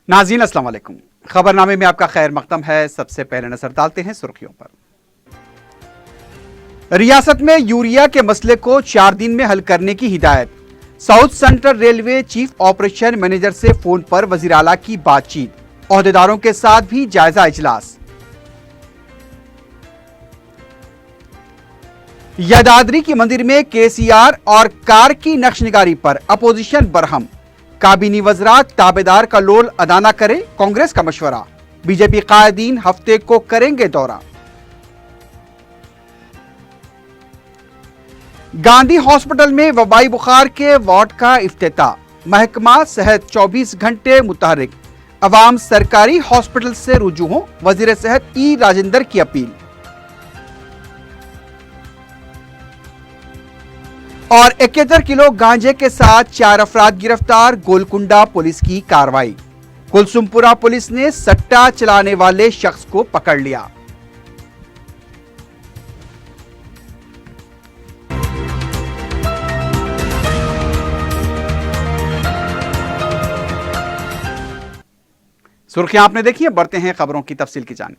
नाज़रीन अस्सलाम वालेकुम। खबरनामे में आपका खैर मकदम है। सबसे पहले नजर डालते हैं सुर्खियों पर। रियासत में यूरिया के मसले को 4 दिन में हल करने की हिदायत। South central railway chief operation manager से फोन पर वजीर आला की बातचीत। ओहदेदारों के साथ भी जायजा इजलास। यदाद्री की मंदिर में केसीआर और कार की नक्शनिगारी पर अपोजिशन बरहम। काबीनी वज़रा ताबेदार का लोल अदा न करे, कांग्रेस का मशवरा। बीजेपी कायदीन हफ्ते को करेंगे दौरा। गांधी हॉस्पिटल में वबाई बुखार के वार्ड का इफ्तिताह। महकमा सेहत 24 घंटे मुतहरिक। अवाम सरकारी हॉस्पिटल से रुजू हो, वजीर सेहत ई राजेंद्र की अपील। और 71 किलो गांजे के साथ 4 अफराद गिरफ्तार। गोलकुंडा पुलिस की कार्रवाई। कुलसुमपुरा पुलिस ने सट्टा चलाने वाले शख्स को पकड़ लिया। सुर्खियां आपने देखी है, बढ़ते हैं खबरों की तफसील की जानिब।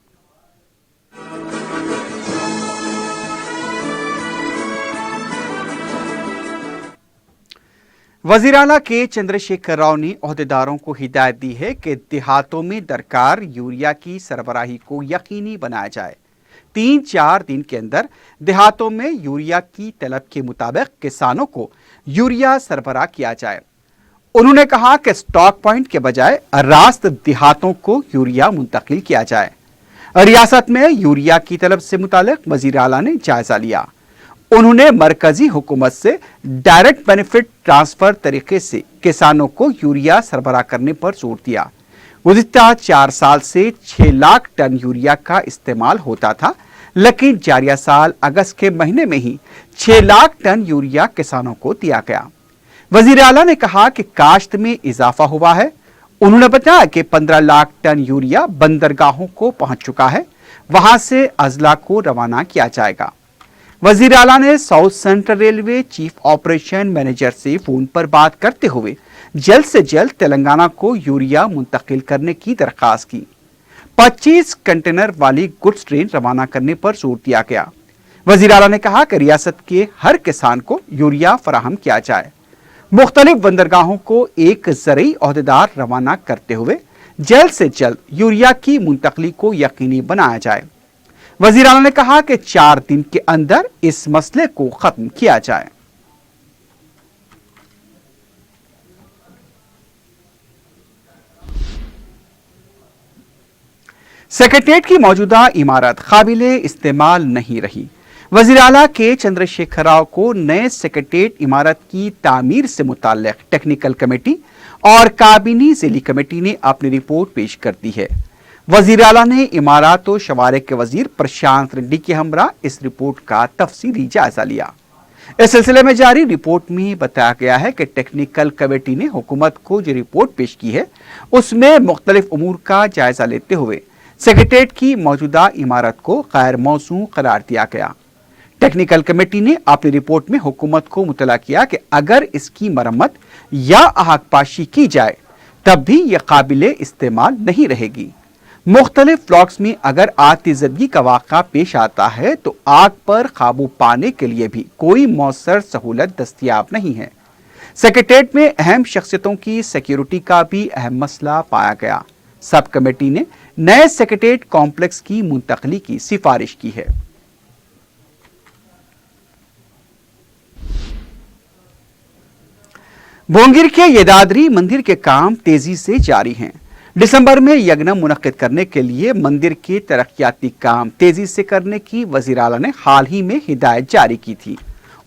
वजीर आला के चंद्रशेखर राव ने ओहदेदारों को हिदायत दी है कि देहातों में दरकार यूरिया की सरबराही को यकीनी बनाया जाए। 3-4 दिन के अंदर देहातों में यूरिया की तलब के मुताबिक किसानों को यूरिया सरबराह किया जाए। उन्होंने कहा कि स्टॉक पॉइंट के बजाय रास्त देहातों को यूरिया मुंतकिल किया जाए। रियासत में यूरिया की तलब से मुतालिक वजीर आला ने जायजा लिया। उन्होंने मरकजी हुकूमत से डायरेक्ट बेनिफिट ट्रांसफर तरीके से किसानों को यूरिया सरबराह करने पर जोर दिया। गुज़िश्ता 4 साल से 6 लाख टन यूरिया का इस्तेमाल होता था, लेकिन जारिया साल अगस्त के महीने में ही 6 लाख टन यूरिया किसानों को दिया गया। वजीर आला ने कहा कि काश्त में इजाफा हुआ है। उन्होंने बताया कि 15 लाख टन यूरिया बंदरगाहों को पहुंच चुका है, वहां से अजला को रवाना किया जाएगा। वजीर आला ने south central railway chief operation manager से फोन पर बात करते हुए जल्द से जल्द तेलंगाना को यूरिया मुंतकिल करने की दरखास्त की। 25 कंटेनर वाली गुड्स ट्रेन रवाना करने पर जोर दिया गया। वजीर आला ने कहा कि रियासत के हर किसान को यूरिया फराहम किया जाए। मुख्तलिफ बंदरगाहों को एक ज़रई ओहदेदार रवाना करते हुए जल्द से जल्द यूरिया की मुंतकली को यकीनी बनाया जाए। वजीर आला ने कहा कि 4 दिन के अंदर इस मसले को खत्म किया जाए। सेक्रेटेरिएट की मौजूदा इमारत काबिले इस्तेमाल नहीं रही। वजीर आला के चंद्रशेखर राव को नए सेक्रेटेरिएट इमारत की तामीर से मुताल्लिक टेक्निकल कमेटी और काबीनी ज़ेली कमेटी ने अपनी रिपोर्ट पेश कर दी है। वजीर आला ने इमारत और शवारे के वजीर प्रशांत रेड्डी के हमरा इस रिपोर्ट का तफसीली जायजा लिया। इस सिलसिले में जारी रिपोर्ट में बताया गया है कि टेक्निकल कमेटी ने हुकूमत को जो रिपोर्ट पेश की है उसमें मुख्तलिफ उमूर का जायजा लेते हुए सेक्रेटेरिएट की मौजूदा इमारत को गैर मौसू करार दिया गया। टेक्निकल कमेटी ने अपनी रिपोर्ट में हुकूमत को मुतला किया कि अगर इसकी मरम्मत या आगपाशी की जाए तब भी यह काबिले इस्तेमाल नहीं रहेगी। मुख्तलिफ ब्लॉक्स में अगर आतिज़दगी का वाक़ा पेश आता है तो आग पर काबू पाने के लिए भी कोई मौसर सहूलत दस्तियाब नहीं है। सेक्रेटेरिएट में अहम शख्सियतों की सिक्योरिटी का भी अहम मसला पाया गया। सब कमेटी ने नए सेक्रेटेरिएट कॉम्प्लेक्स की मुंतकली की सिफारिश की है। भोंगिर के यदाद्री मंदिर के काम तेजी से जारी हैं। दिसंबर में यज्ञ मुनक्किद करने के लिए मंदिर के तरक्याती काम तेजी से करने की वजीर आला ने हाल ही में हिदायत जारी की थी।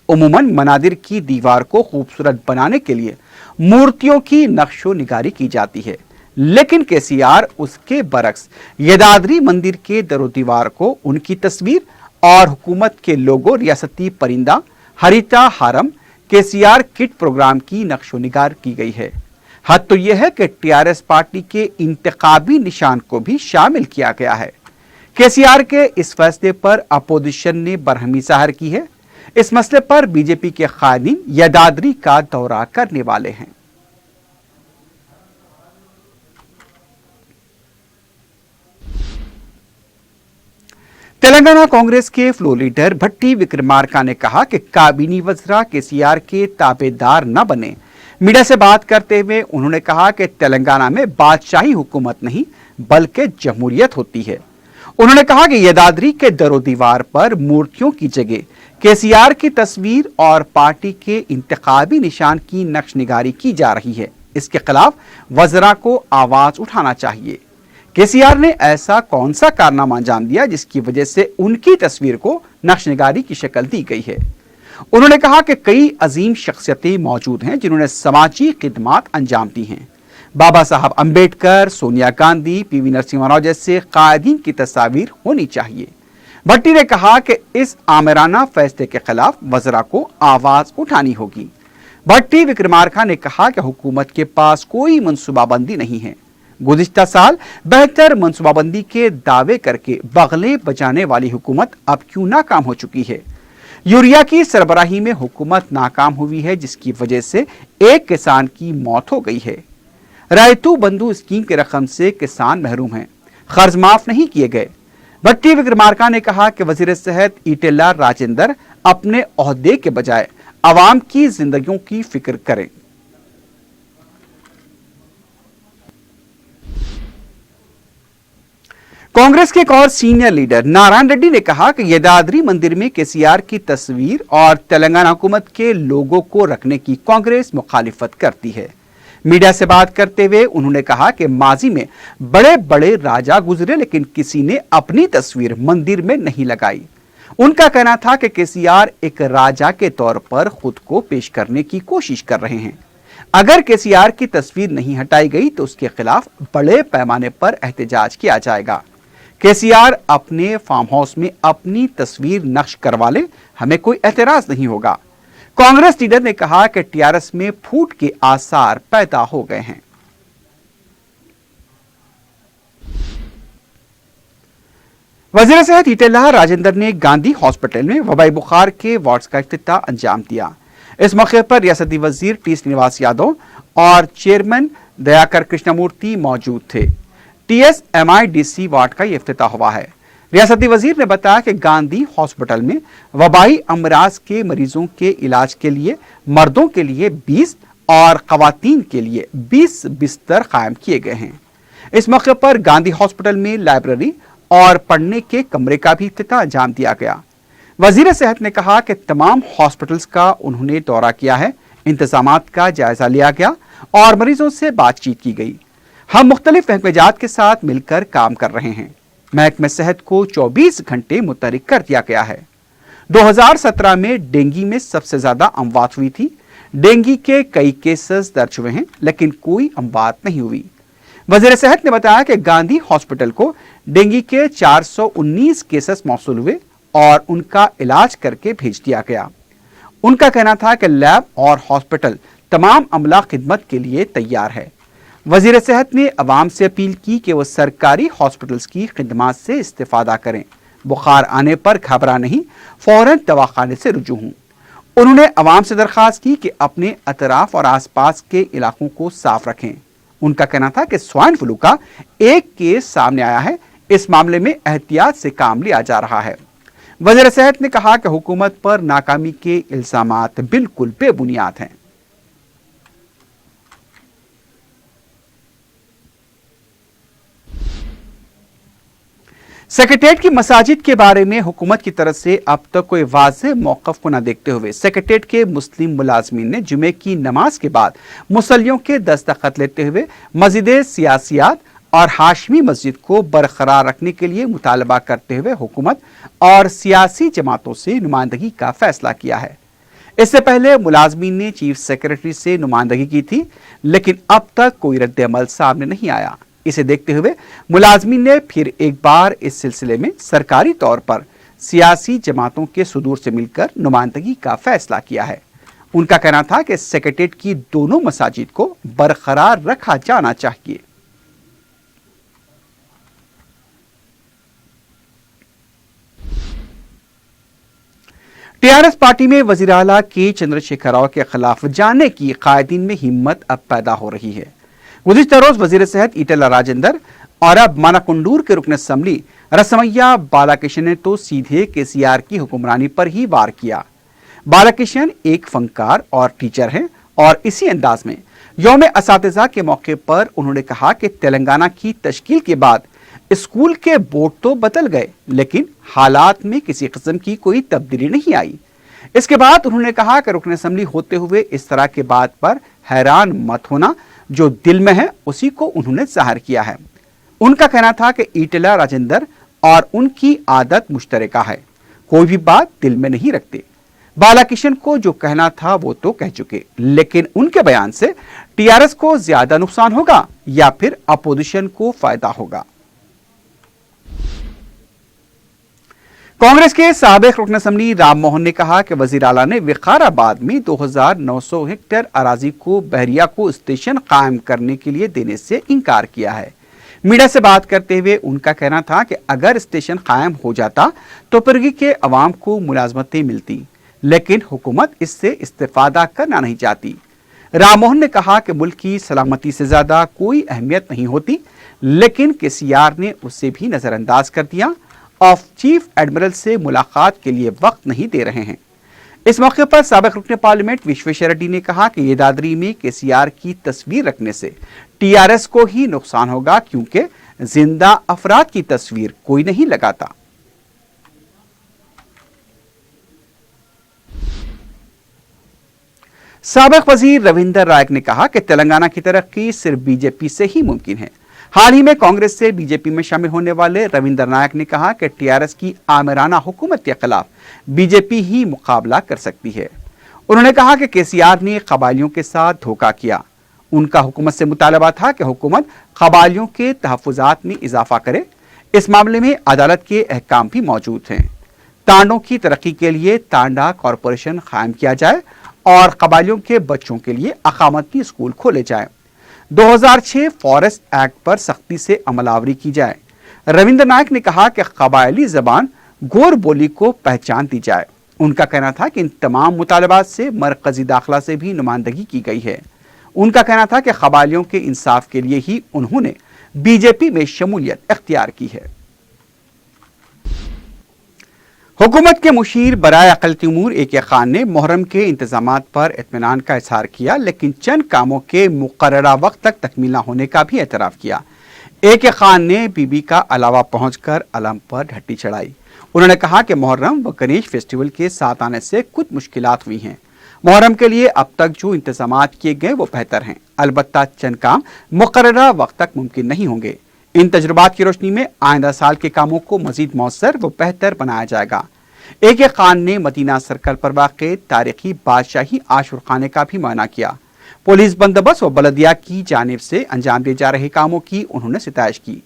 उमूमन मनादिर की दीवार को खूबसूरत बनाने के लिए मूर्तियों की नक्शो निगारी की जाती है, लेकिन केसीआर उसके बरक्स यदाद्री मंदिर के दरो दीवार को उनकी तस्वीर और हुकूमत के लोगो, रियासती परिंदा, हरिता हारम, केसीआर किट प्रोग्राम की नक्शो निगार की गई है। हद तो यह है कि टीआरएस पार्टी के इंतखाबी निशान को भी शामिल किया गया है। केसीआर के इस फैसले पर अपोजिशन ने बरहमी जाहिर की है। इस मसले पर बीजेपी के कायदीन यदाद्री का दौरा करने वाले हैं। तेलंगाना कांग्रेस के फ्लोर लीडर भट्टी विक्रमार्का ने कहा कि काबीनी वज़रा केसीआर के ताबेदार न बने। मीडिया से बात करते हुए उन्होंने कहा कि तेलंगाना में बादशाही हुकूमत नहीं बल्कि जमहूरियत होती है। उन्होंने कहा कि यदाद्री के दरो दीवार पर मूर्तियों की जगह केसीआर की तस्वीर और पार्टी के इंतखाबी निशान की नक्शनिगारी की जा रही है। इसके खिलाफ वज़रा को आवाज उठाना चाहिए। केसीआर ने ऐसा कौन सा कारनामा अंजाम दिया जिसकी वजह से उनकी तस्वीर को नक्शनिगारी की शक्ल दी गई है। उन्होंने कहा कि कई अजीम शख्सियतें मौजूद हैं जिन्होंने समाजी खिदमात अंजाम दी हैं। बाबा साहब अंबेडकर, सोनिया गांधी, पीवी नरसिम्हा राव जैसे कायदीन की तस्वीर होनी चाहिए। भट्टी ने कहा कि इस आमिराना फैसले के खिलाफ वज़रा को आवाज उठानी होगी। भट्टी विक्रमार्का ने कहा कि हुकूमत के पास कोई मनसूबाबंदी नहीं है। गुज़िश्ता साल बेहतर मनसूबाबंदी के दावे करके बगले बजाने वाली हुकूमत अब क्यों नाकाम हो चुकी है। यूरिया की सरबराही में हुकूमत नाकाम हुई है जिसकी वजह से एक किसान की मौत हो गई है। रायतू बंधु स्कीम की रकम से किसान महरूम हैं, कर्ज माफ नहीं किए गए। भट्टी विक्रमार्का ने कहा कि वजीर सेहत ईटेला राजेंद्र अपने ओहदे के बजाय आवाम की जिंदगियों की फिक्र करें। कांग्रेस के एक और सीनियर लीडर नारायण रेड्डी ने कहा कि यदाद्री मंदिर में केसीआर की तस्वीर और तेलंगाना हुकूमत के लोगों को रखने की कांग्रेस मुखालिफत करती है। मीडिया से बात करते हुए उन्होंने कहा कि माजी में बड़े बड़े राजा गुजरे लेकिन किसी ने अपनी तस्वीर मंदिर में नहीं लगाई। उनका कहना था कि केसीआर एक राजा के तौर पर खुद को पेश करने की कोशिश कर रहे हैं। अगर केसीआर की तस्वीर नहीं हटाई गई तो उसके खिलाफ बड़े पैमाने पर एहतजाज किया जाएगा। केसीआर अपने फार्म हाउस में अपनी तस्वीर नक्श करवा ले, हमें कोई एतराज नहीं होगा। कांग्रेस लीडर ने कहा कि टीआरएस में फूट के आसार पैदा हो गए हैं। वजीर सेहत ईटेला राजेंद्र ने गांधी हॉस्पिटल में वबाई बुखार के वार्ड्स का इफ्तिताह अंजाम दिया। इस मौके पर रियासती वजीर टी श्रीनिवास यादव और चेयरमैन दयाकर कृष्णमूर्ति मौजूद थे। TSMIDC वार्ड का यह इफ्तिताह हुआ है। रियासती वजीर ने बताया कि गांधी हॉस्पिटल में वबाई अमराज के मरीजों के इलाज के लिए मर्दों के लिए 20 और खवातीन के लिए 20 बिस्तर कायम किए गए हैं। इस मौके पर गांधी हॉस्पिटल में लाइब्रेरी और पढ़ने के कमरे का भी इफ्तिताह अंजाम दिया गया। वजीर सेहत ने कहा कि तमाम हॉस्पिटल्स का उन्होंने दौरा किया है, इंतजामात का जायजा लिया गया और मरीजों से बातचीत की गई। हम मुख्तलिफ महकमेजात के साथ मिलकर काम कर रहे हैं। महकमे सेहत को 24 घंटे मुतहरिक कर दिया गया है। 2017 में डेंगू में सबसे ज्यादा अमवात हुई थी। डेंगू के कई केसेस दर्ज हुए हैं लेकिन कोई अमवात नहीं हुई। वजीर सेहत ने बताया कि गांधी हॉस्पिटल को डेंगू के 419 केसेस मौसूल हुए और उनका इलाज करके भेज दिया गया। उनका कहना था कि लैब और हॉस्पिटल तमाम अमला खिदमत के लिए तैयार है। वजीर सेहत ने अवाम से अपील की कि वो सरकारी हॉस्पिटल्स की खिदमात से इस्तेफादा करें। बुखार आने पर घबरा नहीं, फौरन दवाखाने से रुजू हों। उन्होंने अवाम से दरख्वास्त की कि अपने अतराफ और आसपास के इलाकों को साफ रखें। उनका कहना था कि स्वाइन फ्लू का एक केस सामने आया है, इस मामले में एहतियात से काम लिया जा रहा है। वजीर सेहत ने कहा कि हुकूमत पर नाकामी के इल्जामात बिल्कुल बेबुनियाद हैं। सेक्रेटेरिएट की मसाजिद के बारे में हुकूमत की तरफ से अब तक कोई वाज़ेह मौक़िफ़ को न देखते हुए सेक्रेटेरिएट के मुस्लिम मुलाजमीन ने जुमे की नमाज के बाद मुसल्लियों के दस्तखत लेते हुए मस्जिद सियासियात और हाशमी मस्जिद को बरकरार रखने के लिए मुतालबा करते हुए हुकूमत और सियासी जमातों से नुमाइंदगी का फैसला किया है। इससे पहले मुलाजमीन ने चीफ सेक्रेटरी से नुमाइंदगी की थी लेकिन अब तक कोई रद्द अमल सामने नहीं आया। इसे देखते हुए मुलाजमीन ने फिर एक बार इस सिलसिले में सरकारी तौर पर सियासी जमातों के सुदूर से मिलकर नुमाइंदगी का फैसला किया है। उनका कहना था कि सेक्रेटेरिएट की दोनों मसाजिद को बरकरार रखा जाना चाहिए। टीआरएस पार्टी में वजीर आला के चंद्रशेखर राव के खिलाफ जाने की कायदीन में हिम्मत अब पैदा हो रही है। गुज़िश्ता रोज वजीर सेहत ईटेला राजेंद्र और अब मानाकुंडूर के रुकन असम्बली रसमैया बालाकिशन ने तो सीधे केसीआर की हुक्मरानी पर ही वार किया। बालाकिशन एक फनकार और टीचर हैं और इसी अंदाज में यौम असातिज़ा के मौके पर उन्होंने कहा कि तेलंगाना की तश्कील के बाद स्कूल के बोर्ड तो बदल गए लेकिन हालात में किसी किस्म की कोई तब्दीली नहीं आई। इसके बाद उन्होंने कहा कि रुकन असम्बली होते हुए इस तरह के बात पर हैरान मत होना, जो दिल में है उसी को उन्होंने जाहिर किया है। उनका कहना था कि ईटेला राजेंद्र और उनकी आदत मुश्तरका है, कोई भी बात दिल में नहीं रखते। बालाकिशन को जो कहना था वो तो कह चुके, लेकिन उनके बयान से टीआरएस को ज्यादा नुकसान होगा या फिर अपोजिशन को फायदा होगा। कांग्रेस के साबिक रुकन असम्बली राम मोहन ने कहा कि वजीर आला ने विकाराबाद में 2900 हेक्टेयर अराजी को बहरिया को स्टेशन कायम करने के लिए देने से इनकार किया है। मीडिया से बात करते हुए उनका कहना था कि अगर स्टेशन कायम हो जाता तो पिरगी के अवाम को मुलाजमतें मिलती, लेकिन हुकूमत इससे इस्तेफादा करना नहीं चाहती। राम मोहन ने कहा कि मुल्क की सलामती से ज्यादा कोई अहमियत नहीं होती, लेकिन केसीआर ने उसे भी नजरअंदाज कर दिया और चीफ एडमिरल से मुलाकात के लिए वक्त नहीं दे रहे हैं। इस मौके पर साबिक रुकन पार्लियामेंट विश्वेश्वर रेड्डी ने कहा कि ये दादरी में केसीआर की तस्वीर रखने से टीआरएस को ही नुकसान होगा, क्योंकि जिंदा अफराद की तस्वीर कोई नहीं लगाता। साबिक वजीर रविंदर नायक ने कहा कि तेलंगाना की तरक्की सिर्फ बीजेपी से ही मुमकिन है। हाल ही में कांग्रेस से बीजेपी में शामिल होने वाले रविंदर नायक ने कहा कि टीआरएस की आमिराना हुकूमत के खिलाफ बीजेपी ही मुकाबला कर सकती है। उन्होंने कहा कि केसीआर ने कबायलियों के साथ धोखा किया। उनका हुकूमत से मुतालबा था कि हुकूमत कबायलियों के तहफ़्फ़ुज़ात में इजाफा करे। इस मामले में अदालत के अहकाम भी मौजूद हैं। तांडों की तरक्की के लिए तांडा कॉरपोरेशन कायम किया जाए और कबायलियों के बच्चों के लिए अकामती स्कूल खोले जाए। 2006 फॉरेस्ट एक्ट पर सख्ती से अमलावरी की जाए। रविंद्र नायक ने कहा कि कबायली जबान गोर बोली को पहचान दी जाए। उनका कहना था कि इन तमाम मुतालबात से मरकजी दाखिला से भी नुमाइंदगी की गई है। उनका कहना था कि कबायलियों के इंसाफ के लिए ही उन्होंने बीजेपी में शमूलियत इख्तियार की है। हुकूमत के मुशीर बराए अक़लती उमूर ए के खान ने मुहर्रम के इंतजामात पर इत्मीनान का इजहार किया, लेकिन चंद कामों के मुकर्ररा वक्त तक तकमील न होने का भी एतराफ़ किया। ए के खान ने बीबी का अलावा पहुंचकर अलम पर ढट्टी चढ़ाई। उन्होंने कहा कि मुहर्रम व गणेश फेस्टिवल के साथ आने से कुछ मुश्किलात हुई हैं। मुहर्रम के लिए अब तक जो इंतजामात किए गए वो बेहतर हैं, अलबत्ता चंद काम मुकर्ररा वक्त तक मुमकिन नहीं होंगे। इन तजुर्बात की रोशनी में आइंदा साल के कामों को मजीद मौसर व बेहतर बनाया जाएगा। ए के खान ने मदीना सर्कल पर वाक़े तारीखी बादशाही आशुर खाने का भी मुआयना किया। पुलिस बंदोबस्त व बलदिया की जानिब से अंजाम दिए जा रहे कामों की उन्होंने सितारिश की।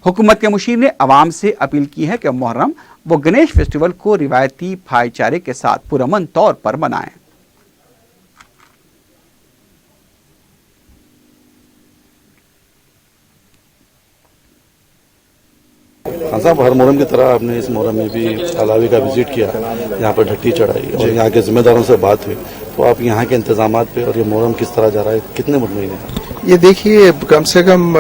हुकूमत के मुशीर ने अवाम से अपील की है कि मुहर्रम व गणेश फेस्टिवल को रिवायती भाईचारे के साथ पुरअमन तौर पर मनाएं। हाँ साहब, हर मुहर्रम की तरह आपने इस मुहर्रम में भी अलावी का विजिट किया, यहाँ पर ढट्टी चढ़ाई और यहाँ के जिम्मेदारों से बात हुई, तो आप यहाँ के इंतजामात पे और ये मुहर्रम किस तरह जा रहा है, कितने मुतमईन हैं? ये देखिए, कम से कम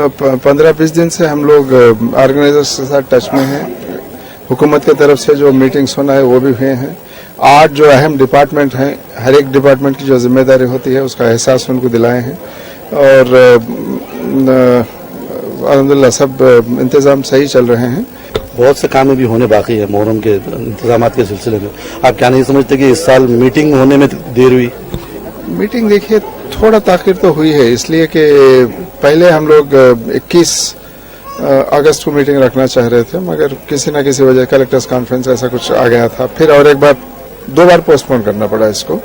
15-20 दिन से हम लोग ऑर्गेनाइजर्स के साथ टच में हैं। हुकूमत की तरफ से जो मीटिंग्स होना है वो भी हुए हैं। 8 जो अहम डिपार्टमेंट हैं, हर एक डिपार्टमेंट की जो जिम्मेदारी होती है उसका एहसास उनको दिलाए हैं और अल्हम्दुलिल्लाह सब इंतजाम सही चल रहे हैं। बहुत से काम भी होने बाकी है मुहर्रम के इंतजामात के सिलसिले में। आप क्या नहीं समझते कि इस साल मीटिंग होने में देर हुई? मीटिंग देखिए थोड़ा ताखिर तो हुई है, इसलिए कि पहले हम लोग 21 अगस्त को मीटिंग रखना चाह रहे थे, मगर किसी न किसी वजह कलेक्टर्स कॉन्फ्रेंस ऐसा कुछ आ गया था, फिर और एक बार 2 बार पोस्टपोन करना पड़ा इसको।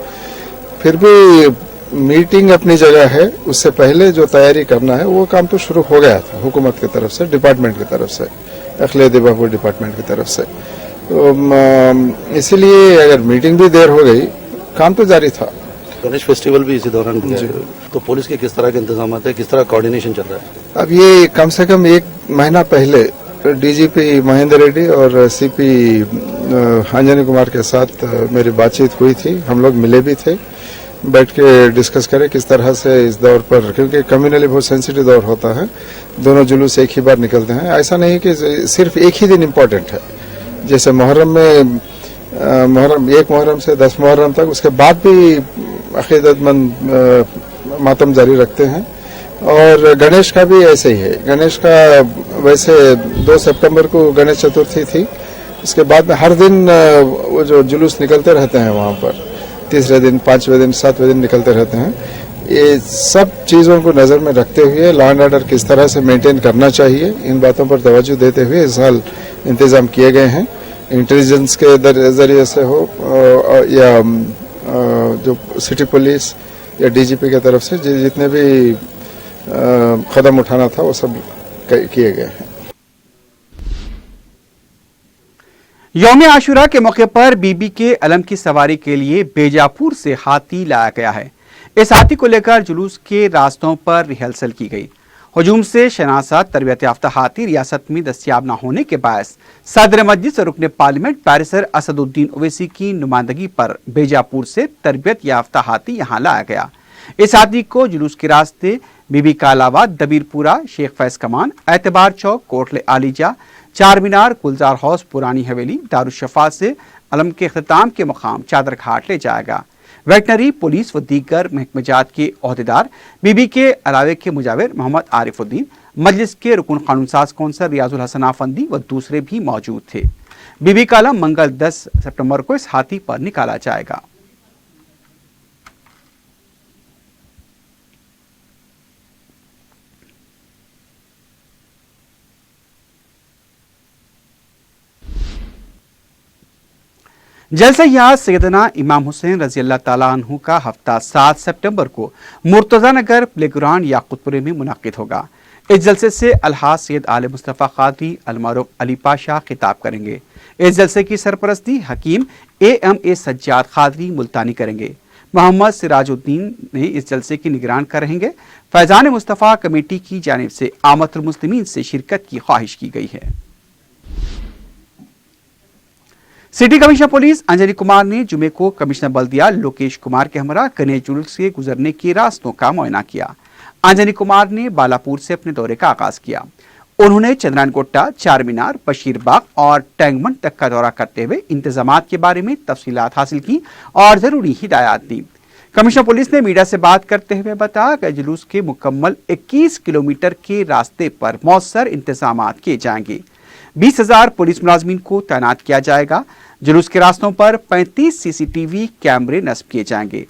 फिर भी मीटिंग अपनी जगह है, उससे पहले जो तैयारी करना है वो काम तो शुरू हो गया था हुकूमत की तरफ से, डिपार्टमेंट की तरफ से, अखिल दिबापुर डिपार्टमेंट की तरफ से। तो इसीलिए अगर मीटिंग भी देर हो गई, काम तो जारी था। गणेश फेस्टिवल भी इसी दौरान हुआ है, तो पुलिस के किस तरह के इंतजाम है, किस तरह कोऑर्डिनेशन चल रहा है? अब ये कम से कम 1 महीना पहले डीजीपी महेंद्र रेड्डी और सीपी अंजनी कुमार के साथ मेरी बातचीत हुई थी, हम लोग मिले भी थे बैठ के डिस्कस करें किस तरह से इस दौर पर, क्योंकि कम्युनली बहुत सेंसिटिव दौर होता है, दोनों जुलूस एक ही बार निकलते हैं। ऐसा नहीं कि सिर्फ एक ही दिन इम्पोर्टेंट है, जैसे मुहर्रम में एक मुहर्रम से 10 मुहर्रम तक, उसके बाद भी अकीदतमंद मातम जारी रखते हैं। और गणेश का भी ऐसे ही है। गणेश का वैसे 2 सितंबर को गणेश चतुर्थी थी, उसके बाद में हर दिन वो जो जुलूस निकलते रहते हैं वहाँ पर, तीसरे दिन, 5वें दिन, 7वें दिन निकलते रहते हैं। ये सब चीज़ों को नज़र में रखते हुए लॉ एंड ऑर्डर किस तरह से मेंटेन करना चाहिए, इन बातों पर तवज्जो देते हुए इस साल इंतजाम किए गए हैं। इंटेलिजेंस के जरिए से हो या जो सिटी पुलिस या डीजीपी की तरफ से जितने भी कदम उठाना था वो सब किए गए हैं। यौम आशुरा के मौके पर बीबी के अलम की सवारी के लिए बेजापुर से हाथी लाया गया है। इस हाथी को लेकर जुलूस के रास्तों पर रिहर्सल की गई। हजूम से शनासा तरबियत याफ्ता हाथी रियासत में दस्तियाब न होने के बायस सदर मस्जिद और रुकन पार्लियामेंट बैरिस्टर असदुद्दीन ओवैसी की नुमाइंदगी पर बेजापुर से तरबियत याफ्ता हाथी यहाँ लाया गया। इस हाथी को जुलूस के रास्ते बीबी का अलावा दबीरपुरा, शेख फैज कमान, एतबार चौक, कोटले आलीजा, चार मीनार, गुलजार हाउस, पुरानी हवेली, दारुशफा से अलम के अख्ताम के मकाम चादर घाट ले जाएगा। वेटनरी, पुलिस व दीगर महकमेजात के ओहदेदार, बीबी के अलावे के मुजाविर मोहम्मद आरिफुद्दीन, मजलिस के रुकन कानून साज कौंसल रियाजुल हसन आफंदी व दूसरे भी मौजूद थे। बीबी का अलम मंगल 10 सितंबर को इस हाथी पर निकाला जाएगा। जलसा सैयदना इमाम हुसैन रजी अल्लाह ताला अन्हु का हफ्ता 7 सितंबर को मुर्तजा नगर प्लेग्राउंड याकुतपुरे में मुनाकिद होगा। इस जलसे से अलहाज सैयद आले मुस्तफ़ा कादरी अलमारूफ अली पाशा खिताब करेंगे। इस जलसे की सरपरस्ती हकीम AMA सज्जाद कादरी मुल्तानी करेंगे। मोहम्मद सिराजुद्दीन ने इस जलसे की निगरान कर रहेंगे। फैजान मुस्तफ़ा कमेटी की जानिब से आमतुल मुस्लिमीन से शिरकत की ख्वाहिश की गई है। City commissioner police Anjani Kumar ने जुमे को कमिश्नर बल्दिया लोकेश कुमार के हमरा गणेश जुलूस से गुजरने के रास्तों का मुआयना किया। अंजनी कुमार ने बालापुर से अपने दौरे का आगाज किया। उन्होंने चंद्रायन गोट्टा, चार मीनार, बशीर बाग और टैंगमंड तक का दौरा करते हुए इंतजामात के बारे में तफसीलात हासिल की और जरूरी हिदायत दी। कमिश्नर पुलिस ने मीडिया से बात करते हुए बताया कि जुलूस के मुकम्मल 21 किलोमीटर के रास्ते पर मौसर इंतजामात किए जाएंगे। 20,000 पुलिस मुलाजमीन को तैनात किया जाएगा। जुलूस के रास्तों पर 35 CCTV कैमरे नस्ब किए जाएंगे।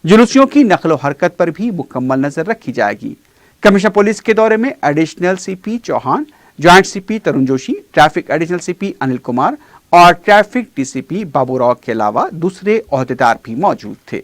जुलूसियों की नकलो हरकत पर भी मुकम्मल नजर रखी जाएगी। कमिश्नर पुलिस के दौरे में additional CP Chauhan, joint CP Tarun Joshi, traffic additional CP Anil Kumar और ट्रैफिक DCP बाबूराव के अलावा दूसरे ओहदेदार भी मौजूद थे।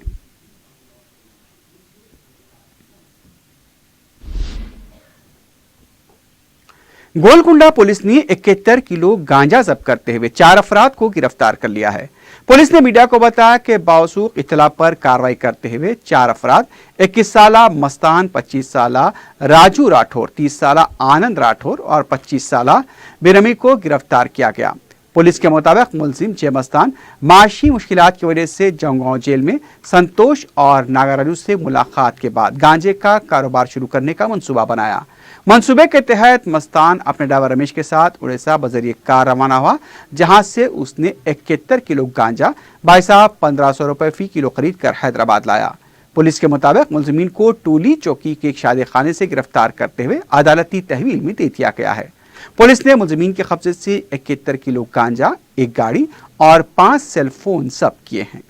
गोलकुंडा पुलिस ने 71 किलो गांजा जब्त करते हुए 4 अफराद को गिरफ्तार कर लिया है। पुलिस ने मीडिया को बताया कि बावसूख इत्तला पर कार्रवाई करते हुए 4 अफराद 21 साला मस्तान, 25 साला राजू राठौर, 30 साला आनंद राठौर और 25 साला बिरमी को गिरफ्तार किया गया। पुलिस के मुताबिक मुलजिम जय मस्तान माशी मुश्किलात की वजह से जंगगांव जेल में संतोष और नागाराजू से मुलाकात के बाद गांजे का कारोबार शुरू करने का मंसूबा बनाया। मंसूबे के तहत मस्तान अपने ड्राइवर रमेश के साथ उड़ीसा बजरिए कार रवाना हुआ, जहां से उसने 71 किलो गांजा 1500 रुपए फी किलो खरीद कर हैदराबाद लाया। पुलिस के मुताबिक मुलजिमीन को टोली चौकी के एक शादी खाने से गिरफ्तार करते हुए अदालती तहवील में दे दिया गया है। पुलिस ने मुलजिमीन के कब्जे से 71 किलो गांजा, एक गाड़ी और 5 सेल फोन जब्त किए हैं।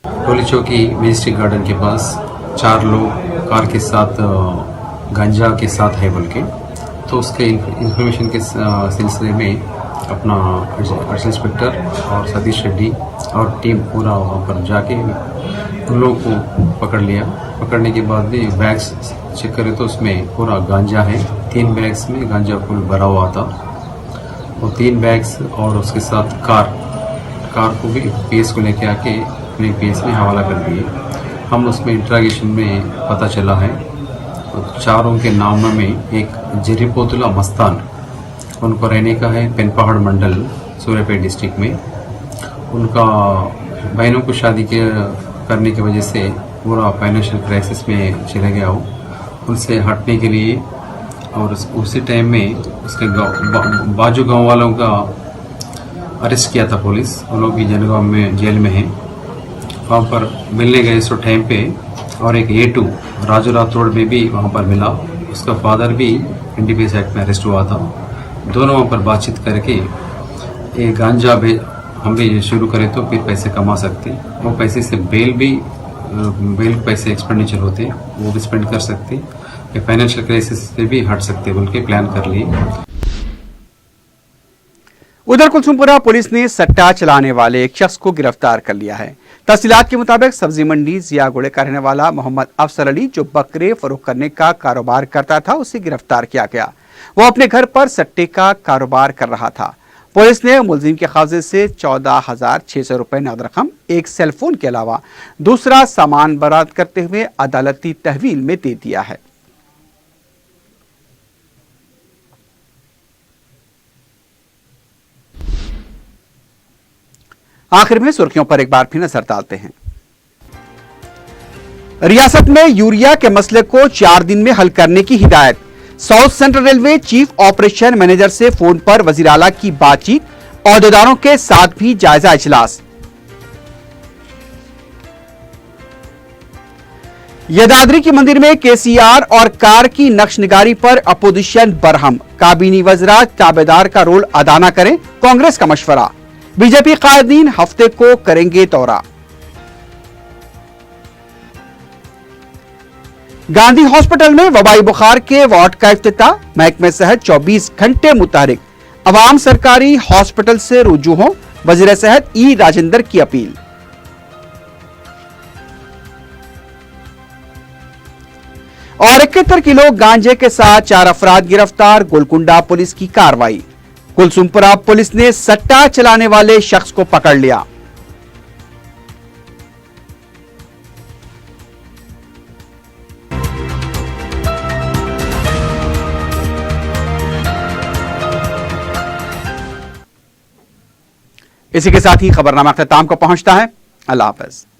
टोली चौकी मैजिस्ट्रेट गार्डन के पास 4 लोग कार के साथ गांजा के साथ है बोल के, तो उसके इंफॉर्मेशन के सिलसिले में अपना एडिशनल इंस्पेक्टर और सतीश रेड्डी और टीम पूरा वहाँ पर जाके उन लोगों को पकड़ लिया। पकड़ने के बाद भी बैग्स चेक करे तो उसमें पूरा गांजा है। 3 बैग्स में गांजा फुल भरा हुआ था और 3 बैग्स और उसके साथ कार को भी PS को लेके आके अपने PS में हवाला कर दिए। हम उसमें इंट्रागेशन में पता चला है तो 4 के नाम में एक जरीपोतुला मस्तान, उनको रहने का है पेनपहाड़ मंडल सूर्यापेट डिस्ट्रिक्ट में। उनका बहनों को शादी करने की वजह से पूरा फाइनेंशियल क्राइसिस में चले गया हो, उनसे हटने के लिए। और उसी टाइम में उसके बाजू गांव वालों का अरेस्ट किया था पुलिस, वो लोग भी जनगांव में जेल में हैं। वहाँ पर मिलने गए उस टाइम पे, और एक A2 राजू राठौड़ में भी वहाँ पर मिला, उसका फादर भी NDPS एक्ट में अरेस्ट हुआ था। दोनों वहाँ पर बातचीत करके ये गांजा हम भी शुरू करें तो फिर पैसे कमा सकते, वो पैसे से बेल पैसे एक्सपेंडिचर होते वो भी स्पेंड कर सकते, फाइनेंशियल क्राइसिस से भी हट सकते बोल के प्लान कर लिए। उधर कुलसुमपुरा पुलिस ने सट्टा चलाने वाले एक शख्स को गिरफ्तार कर लिया है। तफसीलात के मुताबिक सब्जी मंडी जियागोड़े का रहने वाला मोहम्मद अफसर अली, जो बकरे फरोख्त करने का कारोबार करता था, उसे गिरफ्तार किया गया। वो अपने घर पर सट्टे का कारोबार कर रहा था। पुलिस ने मुलजिम के खाते से 14,600 रुपए नगद रकम, एक सेलफोन के अलावा दूसरा सामान बरामद करते हुए अदालती तहवील में दे दिया है। आखिर में सुर्खियों पर एक बार फिर नजर डालते हैं। रियासत में यूरिया के मसले को 4 दिन में हल करने की हिदायत। South central railway chief operation manager से फोन पर वजीर आला की बातचीत, अहदेदारों के साथ भी जायजा इजलास। यदाद्री के मंदिर में KCR और कार की नक्शनिगारी पर अपोजिशन बरहम, काबीनी वज़रा ताबेदार का रोल अदा न करें, कांग्रेस का मशवरा। बीजेपी कायदीन हफ्ते को करेंगे दौरा। गांधी हॉस्पिटल में वबाई बुखार के वार्ड का इफ्तिताह, महकमे सेहत 24 घंटे मुतहरिक, अवाम सरकारी हॉस्पिटल से रुजू हो, वजीर सेहत E राजेंद्र की अपील। और 71 किलो गांजे के साथ 4 अफराद गिरफ्तार, गोलकुंडा पुलिस की कार्रवाई। कुलसुमपुरा पुलिस ने सट्टा चलाने वाले शख्स को पकड़ लिया। इसी के साथ ही खबरनामा अख्ताम को पहुंचता है। अल्लाह हाफ़िज़।